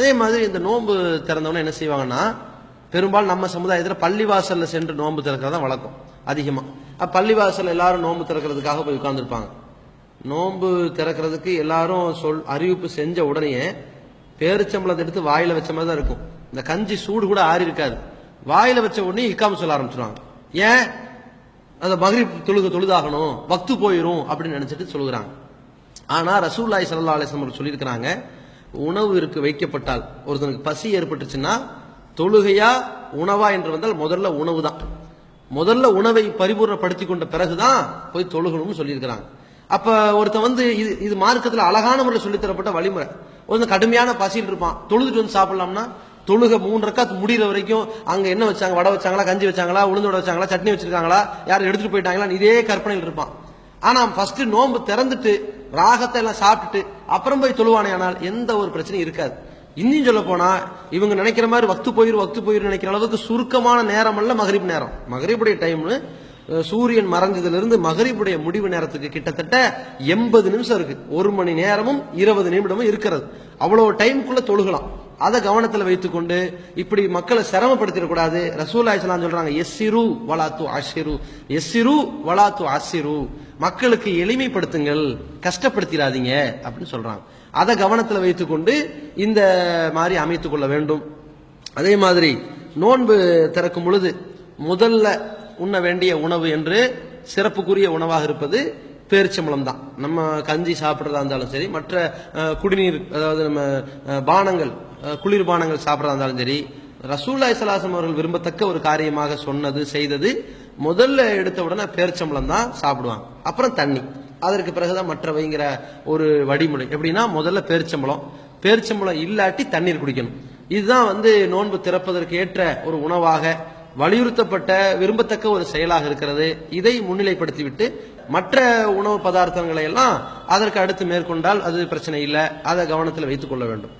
அதே மாதிரி இந்த நோன்பு திறந்தவன என்ன செய்வாங்கன்னா, பெரும்பாலும் நம்ம சமுதாயத்தில் பள்ளிவாசல்ல சென்று நோன்பு திறக்கிறதா வழக்கம் அதிகமா. பள்ளிவாசல் எல்லாரும் நோன்பு திறக்கிறதுக்காக போய் உட்கார்ந்துருப்பாங்க. நோன்பு திறக்கிறதுக்கு எல்லாரும் அறிவிப்பு செஞ்ச உடனே பேரிச்சம்பளத்தை எடுத்து வாயில வச்ச மாதிரி தான் இருக்கும். இந்த கஞ்சி சூடு கூட ஆறி இருக்காது. வாயில வச்ச உடனே இக்காம சொல்ல ஆரம்பிச்சிருவாங்க. ஏன்? அந்த மக்ரிப் தொழுதாகணும், வக்து போயிரும் அப்படின்னு நினைச்சிட்டு சொல்லுகிறாங்க. ஆனா ரசூலுல்லாஹி ஸல்லல்லாஹு அலைஹி வஸல்லம் சொல்லியிருக்கிறாங்க, உணவு வைக்கப்பட்டால் ஒருத்தனுக்கு பசி ஏற்பட்டுச்சுன்னா தொழுகையா உணவா என்று வந்தால் முதல்ல உணவு தான். முதல்ல உணவை பரிபூர்ணப்படுத்தி கொண்ட பிறகுதான் போய் தொழுகணும்னு சொல்லியிருக்கிறாங்க. அப்ப ஒருத்தன் இது மார்க்கத்தில் அழகான முறையில் சொல்லித்தரப்பட்ட வழிமுறை. ஒருத்தன் கடுமையான பசியில் இருப்பான், தொழுதுட்டு வந்து சாப்பிடலாம்னா தொழுக 3 ரக்காத் முடிகிற வரைக்கும் அங்க என்ன வச்சாங்க, வடை வச்சாங்களா, கஞ்சி வச்சாங்களா, உளுந்து வடை வச்சாங்களா, சட்னி வச்சிருக்காங்களா, யாரும் எடுத்துட்டு போயிட்டாங்களா, இதே கற்பனையில் இருப்பான். ஆனா ஃபர்ஸ்ட் நோன்பு திறந்துட்டு ராகத்தை எல்லாம் சாப்பிட்டுட்டு அப்புறம் போய் தொழுவானே ஆனால் எந்த ஒரு பிரச்சனையும் இருக்காது. இன்னும் சொல்ல போனா இவங்க நினைக்கிற மாதிரி வக்து போயிரு நினைக்கிற அளவுக்கு சுருக்கமான நேரம் அல்ல மகரிப் நேரம். மகரிபுடைய டைம்னு சூரியன் மறைஞ்சதிலிருந்து மகரிபுடைய முடிவு நேரத்துக்கு கிட்டத்தட்ட 80 நிமிஷம் இருக்கு. 1 மணி நேரமும் 20 நிமிடமும் இருக்கிறது. அவ்வளவு டைமுக்குள்ள தொழுகலாம். அதை கவனத்தில் வைத்துக்கொண்டு இப்படி மக்களை சிரமப்படுத்திடக்கூடாது. ரசூலுல்லாஹி ஸல்லல்லாஹு அலைஹி வஸல்லம் சொல்றாங்க, எஸ்ஸிரு வலாத்து அஷிரு, எஸ்ஸிரு வலாத்து அஷிரு, மக்களுக்கு எளிமைப்படுத்துங்கள், கஷ்டப்படுத்திடாதீங்க அப்படின்னு சொல்றாங்க. அதை கவனத்தில் வைத்துக்கொண்டு இந்த மாதிரி அமைத்துக் கொள்ள வேண்டும். அதே மாதிரி நோன்பு திறக்கும் பொழுது முதல்ல உண்ண வேண்டிய உணவு என்று சிறப்புக்குரிய உணவாக இருப்பது பேரிச்சம்பளம் தான். நம்ம கஞ்சி சாப்பிட்றதா இருந்தாலும் சரி, மற்ற குடிநீர் அதாவது நம்ம பானங்கள் குளிர் பானங்கள் சாப்பிட்றதா இருந்தாலும் சரி, ரசூலுல்லாஹி ஸல்லல்லாஹு அலைஹி வஸல்லம் அவர்கள் விரும்பத்தக்க ஒரு காரியமாக செய்தது முதல்ல எடுத்த உடனே பேரிச்சம்பளம் தான் சாப்பிடுவாங்க, அப்புறம் தண்ணி, அதற்கு பிறகுதான் மற்றவைங்கிற ஒரு வழிமுறை. எப்படின்னா முதல்ல பேரிச்சம்பளம் இல்லாட்டி தண்ணீர் குடிக்கணும். இதுதான் நோன்பு திறப்பதற்கு ஏற்ற ஒரு உணவாக வலியுறுத்தப்பட்ட விரும்பத்தக்க ஒரு செயலாக இருக்கிறது. இதை முன்னிலைப்படுத்திவிட்டு மற்ற உணவு பதார்த்தங்களை எல்லாம் அதற்கு அடுத்து மேற்கொண்டால் அது பிரச்சனை இல்லை. அதை கவனத்தில் வைத்துக் கொள்ள வேண்டும்.